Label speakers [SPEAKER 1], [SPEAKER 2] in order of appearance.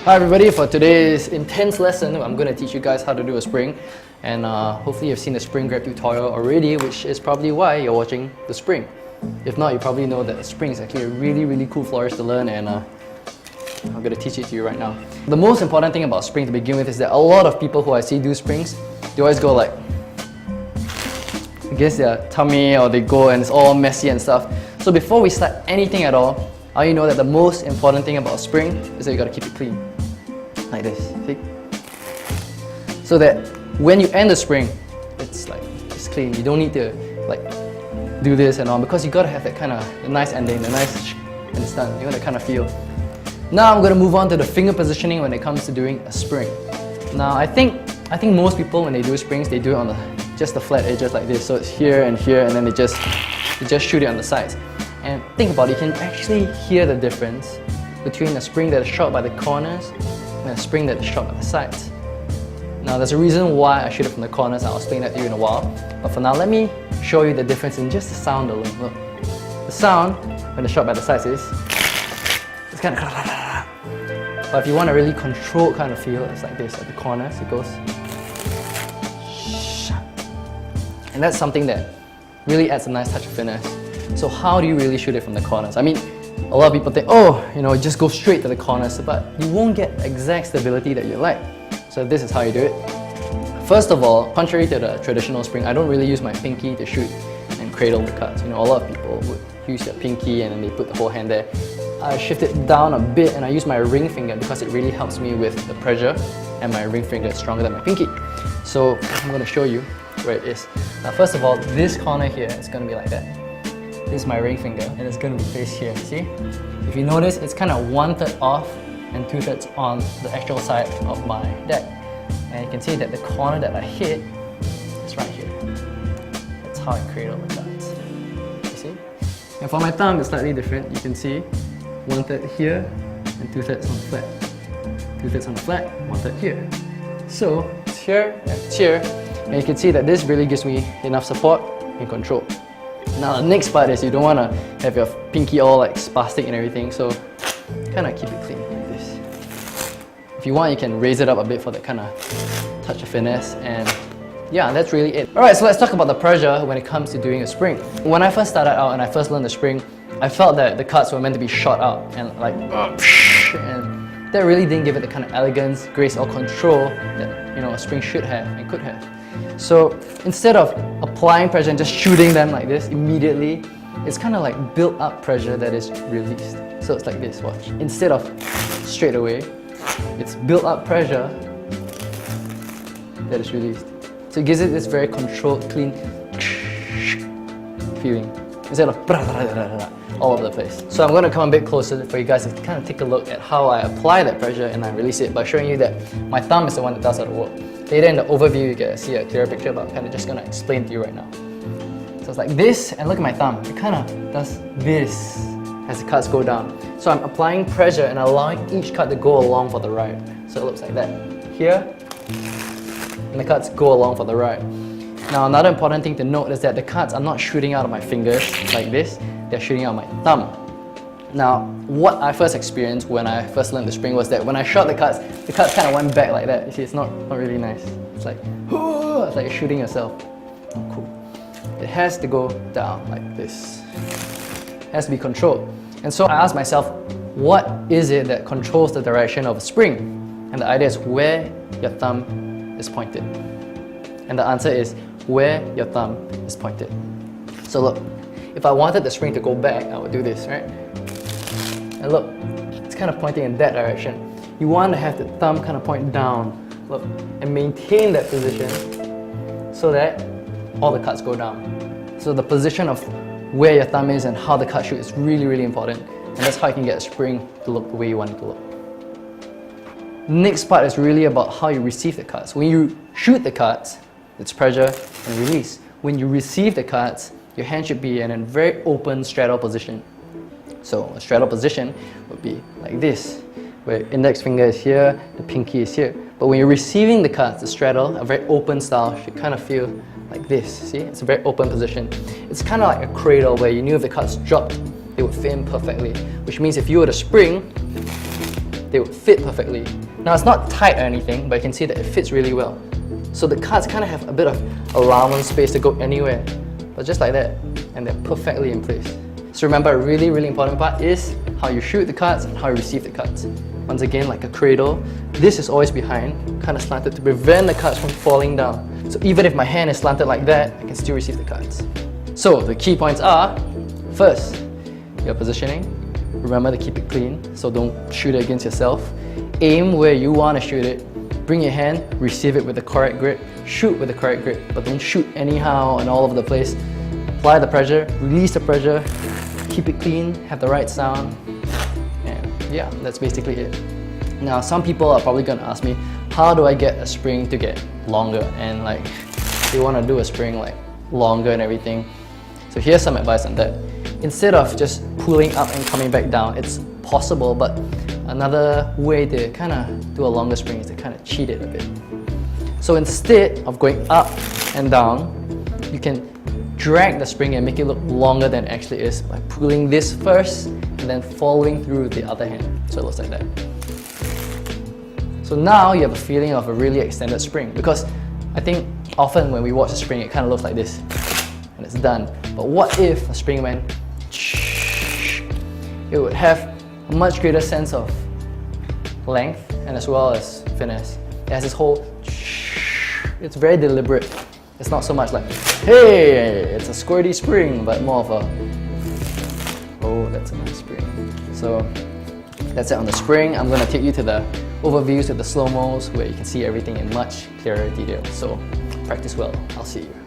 [SPEAKER 1] Hi everybody, for today's intense lesson, I'm going to teach you guys how to do a spring. And hopefully you've seen the spring grab tutorial already, which is probably why you're watching the spring. If not, you probably know that the spring is actually a really cool flourish to learn, and I'm going to teach it to you right now. The most important thing about spring to begin with is that a lot of people who I see do springs, they always go like against their tummy, or they go and it's all messy and stuff. So before we start anything at all, you know that the most important thing about a spring is that you got to keep it clean. Like this, see? So that when you end the spring, it's clean. You don't need to like do this and all, because you gotta have that kind of nice ending, the nice and it's done. You want that kind of feel. Now I'm gonna move on to the finger positioning when it comes to doing a spring. Now I think most people when they do springs, they do it on just the flat edges like this. So it's here, and then they just shoot it on the sides. And think about it, you can actually hear the difference between a spring that is shot by the corners and a spring that is shot by the sides. Now there's a reason why I shoot it from the corners, I'll explain that to you in a while. But for now, let me show you the difference in just the sound alone. Look, the sound when it's shot by the sides is, it's kind of, but if you want a really controlled kind of feel, it's like this. At the corners, it goes, and that's something that really adds a nice touch of finesse. So how do you really shoot it from the corners? I mean, a lot of people think, oh, just go straight to the corners, but you won't get exact stability that you like. So this is how you do it. First of all, contrary to the traditional spring, I don't really use my pinky to shoot and cradle the cuts. A lot of people would use their pinky and then they put the whole hand there. I shift it down a bit and I use my ring finger because it really helps me with the pressure, and my ring finger is stronger than my pinky. So I'm going to show you where it is. Now first of all, this corner here is going to be like that. This is my ring finger, and it's going to be faced here, see? If you notice, it's kind of 1/3 off and 2/3 on the actual side of my deck. And you can see that the corner that I hit is right here. That's how I cradle the cards. You see? And for my thumb, it's slightly different. You can see 1/3 here and 2/3 on the flat. 2/3 on the flat, 1/3 here. So it's here and it's here. And you can see that this really gives me enough support and control. Now the next part is you don't want to have your pinky all like spastic and everything, so kind of keep it clean like this. If you want, you can raise it up a bit for that kind of touch of finesse, and yeah, that's really it. Alright, so let's talk about the pressure when it comes to doing a spring. When I first started out and I first learned the spring, I felt that the cuts were meant to be shot out and like, and that really didn't give it the kind of elegance, grace or control that a spring should have and could have. So instead of applying pressure and just shooting them like this immediately, it's kind of like built up pressure that is released. So it's like this, watch. Instead of straight away, it's built up pressure that is released. So it gives it this very controlled, clean feeling, instead of all over the place. So I'm going to come a bit closer for you guys to kind of take a look at how I apply that pressure and I release it by showing you that my thumb is the one that does all the work. Later in the overview, you can see a clearer picture, but I'm kind of just going to explain to you right now. So it's like this, and look at my thumb. It kind of does this as the cuts go down. So I'm applying pressure and allowing each cut to go along for the ride. So it looks like that. Here, and the cuts go along for the ride. Now another important thing to note is that the cuts are not shooting out of my fingers like this, they're shooting out of my thumb. Now, what I first experienced when I first learned the spring was that when I shot the cuts kind of went back like that. You see, it's not really nice. It's like you're shooting yourself. Oh, cool. It has to go down like this. It has to be controlled. And so I asked myself, what is it that controls the direction of a spring? And the idea is where your thumb is pointed. And the answer is where your thumb is pointed. So look, if I wanted the spring to go back, I would do this, right? And look, it's kind of pointing in that direction. You want to have the thumb kind of point down, look, and maintain that position so that all the cuts go down. So the position of where your thumb is and how the cut shoot is really important. And that's how you can get a spring to look the way you want it to look. Next part is really about how you receive the cuts. When you shoot the cuts, it's pressure and release. When you receive the cuts, your hand should be in a very open straddle position. So a straddle position would be like this, where index finger is here, the pinky is here. But when you're receiving the cuts, the straddle, a very open style, should kind of feel like this. See, it's a very open position. It's kind of like a cradle where you knew if the cuts dropped, they would fit in perfectly. Which means if you were to spring, they would fit perfectly. Now it's not tight or anything, but you can see that it fits really well. So the cards kind of have a bit of allowance space to go anywhere, but just like that, and they're perfectly in place. So remember, a really, really important part is how you shoot the cards and how you receive the cards. Once again, like a cradle, this is always behind, kind of slanted to prevent the cards from falling down. So even if my hand is slanted like that, I can still receive the cards. So the key points are, first, your positioning. Remember to keep it clean, so don't shoot it against yourself. Aim where you want to shoot it. Bring your hand, receive it with the correct grip, shoot with the correct grip, but don't shoot anyhow and all over the place. Apply the pressure, release the pressure, keep it clean, have the right sound, and yeah, that's basically it. Now, some people are probably going to ask me, how do I get a spring to get longer? And like, they want to do a spring like longer and everything. So here's some advice on that. Instead of just pulling up and coming back down, it's possible, but another way to kind of do a longer spring is to kind of cheat it a bit. So instead of going up and down, you can drag the spring and make it look longer than it actually is by pulling this first and then following through the other hand. So it looks like that. So now you have a feeling of a really extended spring, because I think often when we watch a spring, it kind of looks like this and it's done. But what if a spring went, it would have a much greater sense of length and as well as finesse. It has this whole, it's very deliberate. It's not so much like, hey, it's a squirty spring, but more of a, oh, that's a nice spring. So that's it on the spring. I'm going to take you to the overviews with the slow-mos where you can see everything in much clearer detail. So practice well. I'll see you.